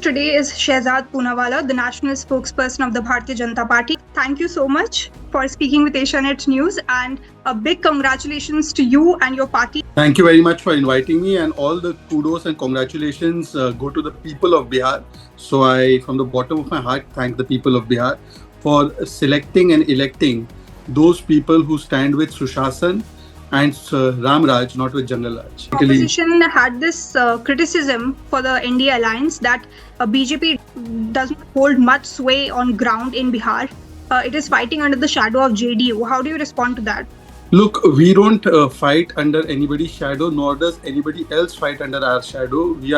today is Shehzad Poonawalla, the national spokesperson of the Bharatiya Janata Party. Thank you so much for speaking with Asianet News, and a big congratulations to you and your party. Thank you very much for inviting me, and all the kudos and congratulations go to the people of Bihar. So I, from the bottom of my heart, thank the people of Bihar for selecting and electing those people who stand with Sushasan and Ram Raj, not with Jungle Raj. Opposition had this criticism for the NDA alliance that BJP does not hold much sway on ground in Bihar. It is fighting under the shadow of JDU. How do you respond to that? Look, we don't fight under anybody's shadow, nor does anybody else fight under our shadow. We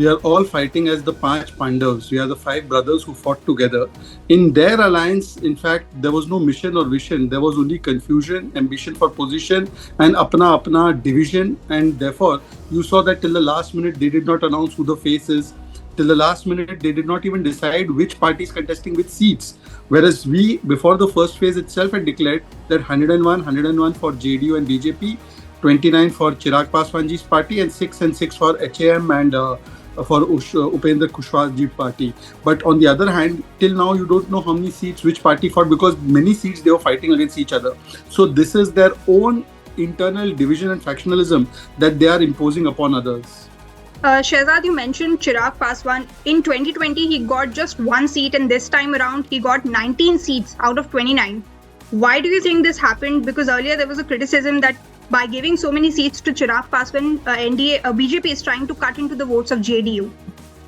are all fighting as the Panch Pandavas. We are the 5 brothers who fought together. In their alliance, in fact, there was no mission or vision. There was only confusion, ambition for position, and apna division. And therefore, you saw that till the last minute, they did not announce who the face is. Till the last minute, they did not even decide which party is contesting which seats. Whereas we, before the first phase itself, had declared that 101 for JDU and BJP, 29 for Chirag Paswanji's party, and 6 for HAM and for Upendra Kushwaha's party. But on the other hand, till now you don't know how many seats which party fought, because many seats they were fighting against each other. So this is their own internal division and factionalism that they are imposing upon others. Shehzad, you mentioned Chirag Paswan. In 2020, he got just 1 seat, and this time around, he got 19 seats out of 29. Why do you think this happened? Because earlier there was a criticism that by giving so many seats to Chirag Paswan, BJP is trying to cut into the votes of JDU.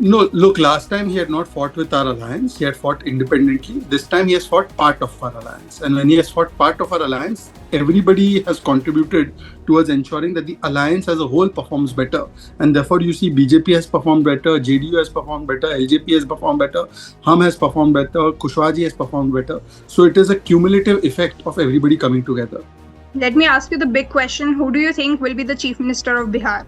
No, look, last time he had not fought with our alliance. He had fought independently. This time he has fought part of our alliance. And when he has fought part of our alliance, everybody has contributed towards ensuring that the alliance as a whole performs better. And therefore, you see BJP has performed better, JDU has performed better, LJP has performed better, Hum has performed better, Kushwaha has performed better. So it is a cumulative effect of everybody coming together. Let me ask you the big question. Who do you think will be the Chief Minister of Bihar?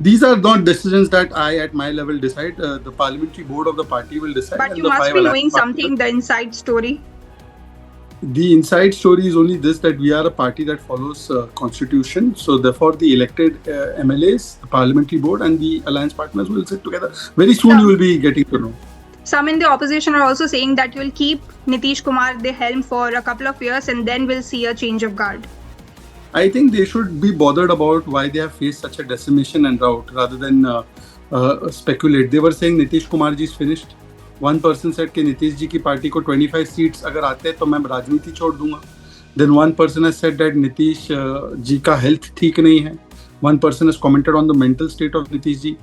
These are not decisions that I, at my level, decide. The parliamentary board of the party will decide. But you must be knowing something, the inside story. The inside story is only this, that we are a party that follows constitution. So therefore, the elected MLAs, the parliamentary board and the alliance partners will sit together. Very soon you will be getting to know. Some in the opposition are also saying that you will keep Nitish Kumar the helm for a couple of years and then we'll see a change of guard. I think they should be bothered about why they have faced such a decimation and rout rather than speculate. They were saying Nitish Kumar ji is finished. One person said कि Nitish ji की party को 25 seats अगर आते हैं तो मैं राजनीति छोड़ दूंगा. Then one person has said that Nitish ji का health ठीक नहीं है. One person has commented on the mental state of Nitish ji.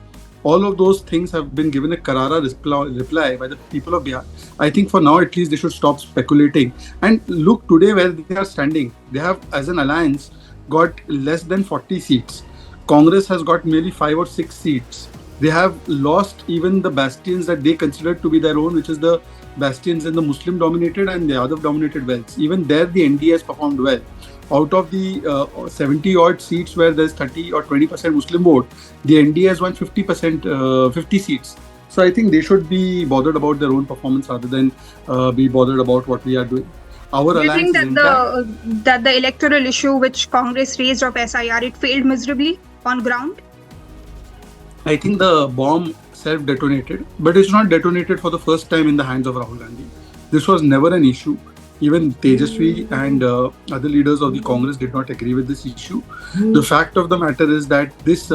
All of those things have been given a karara reply by the people of Bihar. I think for now at least they should stop speculating. And look today where they are standing. They have, as an alliance, got less than 40 seats. Congress has got merely 5 or 6 seats. They have lost even the bastions that they considered to be their own, which is the bastions in the Muslim-dominated and the Yadav-dominated belts. Even there, the NDA has performed well. Out of the 70-odd seats where there's 30 or 20% Muslim vote, the NDA has won 50 seats. So I think they should be bothered about their own performance rather than be bothered about what we are doing. Do you think that the electoral issue which Congress raised of SIR, it failed miserably on ground? I think the bomb self-detonated, but it's not detonated for the first time in the hands of Rahul Gandhi. This was never an issue. Even Tejasvi and other leaders of the Congress did not agree with this issue. The fact of the matter is that this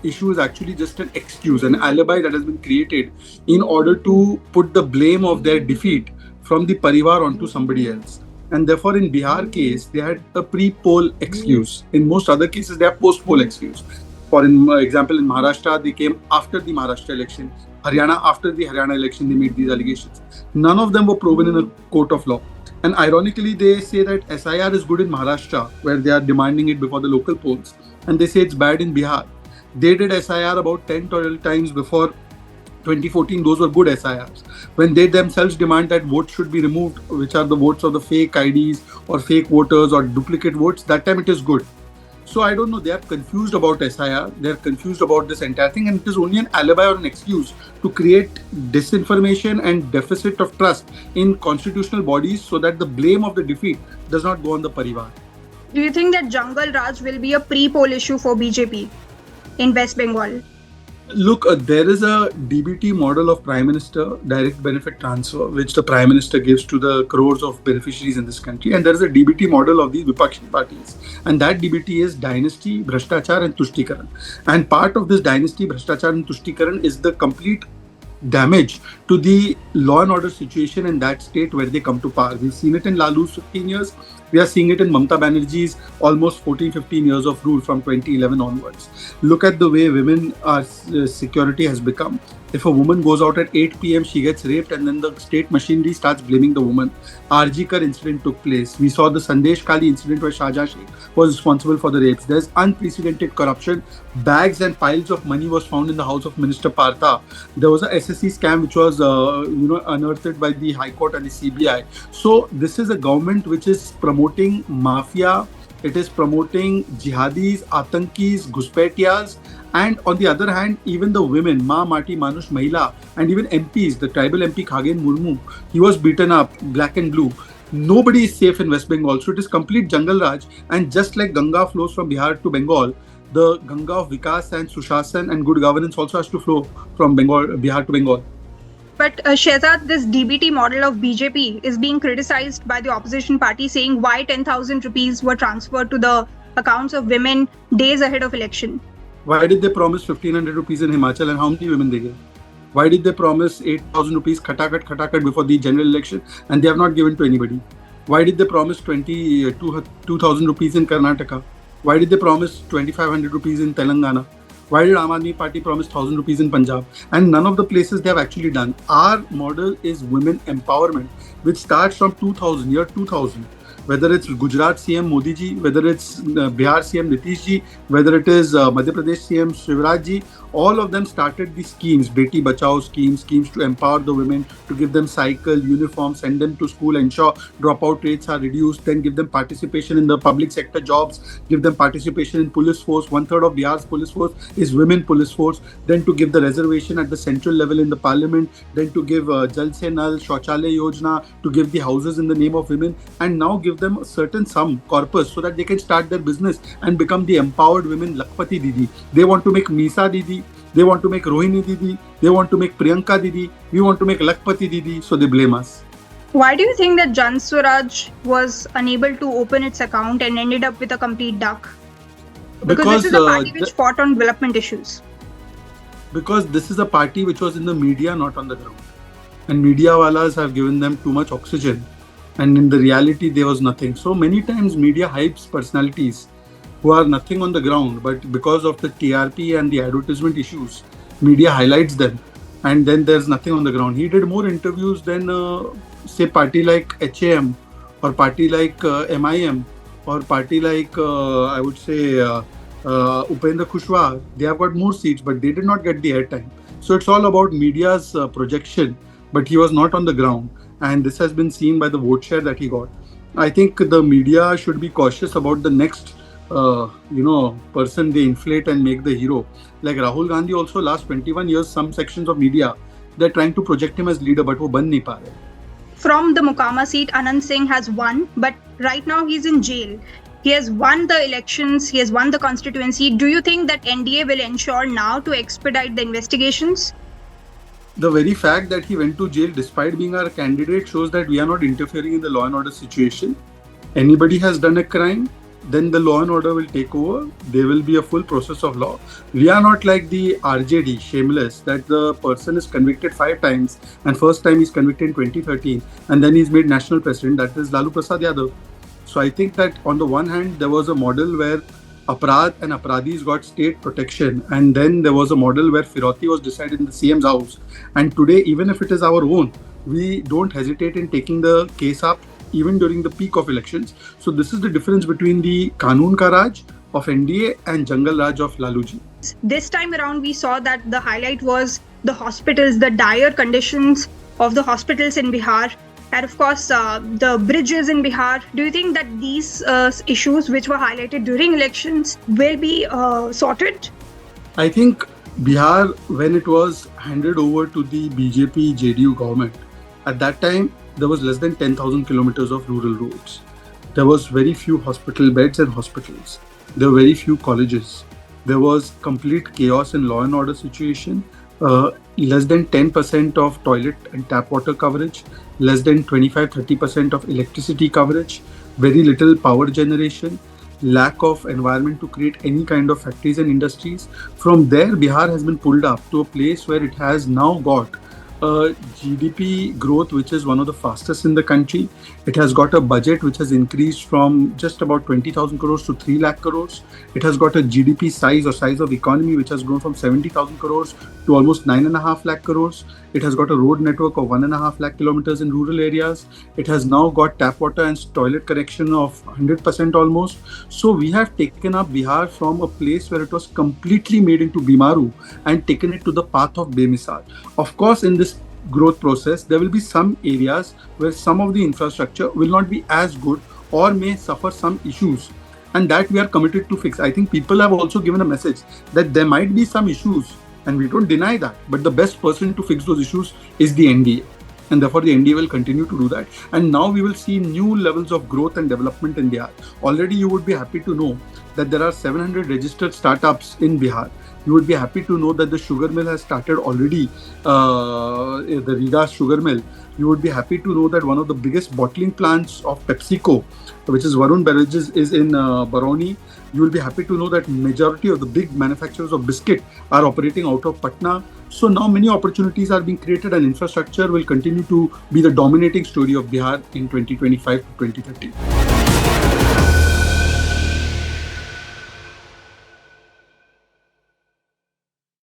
issue is actually just an excuse, an alibi that has been created in order to put the blame of their defeat from the Parivar onto somebody else. And therefore, in Bihar case, they had a pre-poll excuse. In most other cases, they have post-poll excuse. For example, in Maharashtra, they came after the Maharashtra election. Haryana, after the Haryana election, they made these allegations. None of them were proven in a court of law. And ironically, they say that SIR is good in Maharashtra, where they are demanding it before the local polls. And they say it's bad in Bihar. They did SIR about 10-12 times before 2014. Those were good SIRs. When they themselves demand that votes should be removed, which are the votes of the fake IDs or fake voters or duplicate votes, that time it is good. So I don't know, they are confused about SIR, they are confused about this entire thing, and it is only an alibi or an excuse to create disinformation and deficit of trust in constitutional bodies so that the blame of the defeat does not go on the Parivar. Do you think that Jungle Raj will be a pre-poll issue for BJP in West Bengal? Look, there is a DBT model of Prime Minister, direct benefit transfer, which the Prime Minister gives to the crores of beneficiaries in this country. And there is a DBT model of these Vipakshi parties. And that DBT is dynasty, Bhrashtachar, and Tushtikaran. And part of this dynasty, Bhrashtachar, and Tushtikaran is the complete damage to the law and order situation in that state where they come to power. We've seen it in Lalu's 15 years. We are seeing it in Mamata Banerjee's almost 14, 15 years of rule from 2011 onwards. Look at the way women security has become. If a woman goes out at 8 p.m., she gets raped, and then the state machinery starts blaming the woman. RG incident took place. We saw the Sandesh Kali incident where Shahjahan Sheikh was responsible for the rapes. There's unprecedented corruption. Bags and piles of money was found in the house of Minister Partha. There was a SSC scam which was unearthed by the High Court and the CBI. So this is a government which is promoting mafia. It is promoting jihadis, atankis, ghuspetiyas, and on the other hand, even the women, Ma, Mati, Manush, Mahila, and even MPs, the tribal MP Khagen Murmu, he was beaten up, black and blue. Nobody is safe in West Bengal. So it is complete jungle raj. And just like Ganga flows from Bihar to Bengal, the Ganga of Vikas and Sushasana and good governance also has to flow from Bihar to Bengal. But Shehzad, this DBT model of BJP is being criticized by the opposition party, saying why 10,000 rupees were transferred to the accounts of women days ahead of election. Why did they promise 1,500 rupees in Himachal and how many women they gave? Why did they promise 8,000 rupees khatakat before the general election and they have not given to anybody? Why did they promise 2,000 rupees in Karnataka? Why did they promise 2,500 rupees in Telangana? Why did Aam Aadmi Party promise 1,000 rupees in Punjab? And none of the places they have actually done. Our model is women empowerment, which starts from year 2000. Whether it's Gujarat CM Modi ji, whether it's Bihar CM Nitish ji, whether it is Madhya Pradesh CM Shivraj ji, all of them started these schemes, Beti Bachao schemes to empower the women, to give them cycle, uniform, send them to school, ensure dropout rates are reduced, then give them participation in the public sector jobs, give them participation in police force. 1/3 of Bihar's police force is women police force. Then to give the reservation at the central level in the parliament, then to give Jal Se Nal, Shauchalaya Yojana, to give the houses in the name of women, and now give them a certain sum corpus so that they can start their business and become the empowered women Lakpati Didi. They want to make Misa Didi, they want to make Rohini Didi, they want to make Priyanka Didi, we want to make Lakpati Didi, so they blame us. Why do you think that Jan Suraj was unable to open its account and ended up with a complete duck? Because this is a party which fought on development issues. Because this is a party which was in the media, not on the ground. And media walas have given them too much oxygen. And in the reality, there was nothing. So many times media hypes personalities who are nothing on the ground, but because of the TRP and the advertisement issues, media highlights them. And then there's nothing on the ground. He did more interviews than, say, party like HAM or party like MIM or party like, I would say, Upendra Kushwaha. They have got more seats, but they did not get the airtime. So it's all about media's projection, but he was not on the ground. And this has been seen by the vote share that he got. I think the media should be cautious about the next person they inflate and make the hero. Like Rahul Gandhi also, last 21 years, some sections of media, they're trying to project him as leader, but wo ban nahi pa rahe. From the Mokama seat, Anant Singh has won, but right now he's in jail. He has won the elections, he has won the constituency. Do you think that NDA will ensure now to expedite the investigations? The very fact that he went to jail despite being our candidate shows that we are not interfering in the law and order situation. Anybody has done a crime, then the law and order will take over. There will be a full process of law. We are not like the RJD, shameless, that the person is convicted 5 times and first time he's convicted in 2013 and then he's made national president. That is Lalu Prasad Yadav. So I think that on the one hand, there was a model where Aparad and Aparadhis got state protection, and then there was a model where Firoti was decided in the CM's house. And today, even if it is our own, we don't hesitate in taking the case up even during the peak of elections. So this is the difference between the Kanun Ka Raj of NDA and Jungle Raj of Laluji. This time around, we saw that the highlight was the hospitals, the dire conditions of the hospitals in Bihar. And of course, the bridges in Bihar. Do you think that these issues which were highlighted during elections will be sorted? I think Bihar, when it was handed over to the BJP JDU government, at that time, there was less than 10,000 kilometers of rural roads. There was very few hospital beds and hospitals. There were very few colleges. There was complete chaos in law and order situation. Less than 10% of toilet and tap water coverage, less than 25-30% of electricity coverage, very little power generation, lack of environment to create any kind of factories and industries. From there, Bihar has been pulled up to a place where it has now got a GDP growth which is one of the fastest in the country. It has got a budget which has increased from just about 20,000 crores to 3 lakh crores. It has got a GDP size or size of economy which has grown from 70,000 crores to almost 9.5 lakh crores. It has got a road network of 1.5 lakh kilometers in rural areas. It has now got tap water and toilet connection of 100% almost. So we have taken up Bihar from a place where it was completely made into Bimaru and taken it to the path of Bemisal. Of course, in this growth process, there will be some areas where some of the infrastructure will not be as good or may suffer some issues, and that we are committed to fix. I think people have also given a message that there might be some issues, and we don't deny that, but the best person to fix those issues is the NDA, and therefore the NDA will continue to do that. And now we will see new levels of growth and development in Bihar. Already you would be happy to know that there are 700 registered startups in Bihar. You would be happy to know that the sugar mill has started already, the Riga sugar mill. You would be happy to know that one of the biggest bottling plants of PepsiCo, which is Varun Beverages, is in Barauni. You will be happy to know that majority of the big manufacturers of biscuit are operating out of Patna. So now many opportunities are being created, and infrastructure will continue to be the dominating story of Bihar in 2025 to 2030.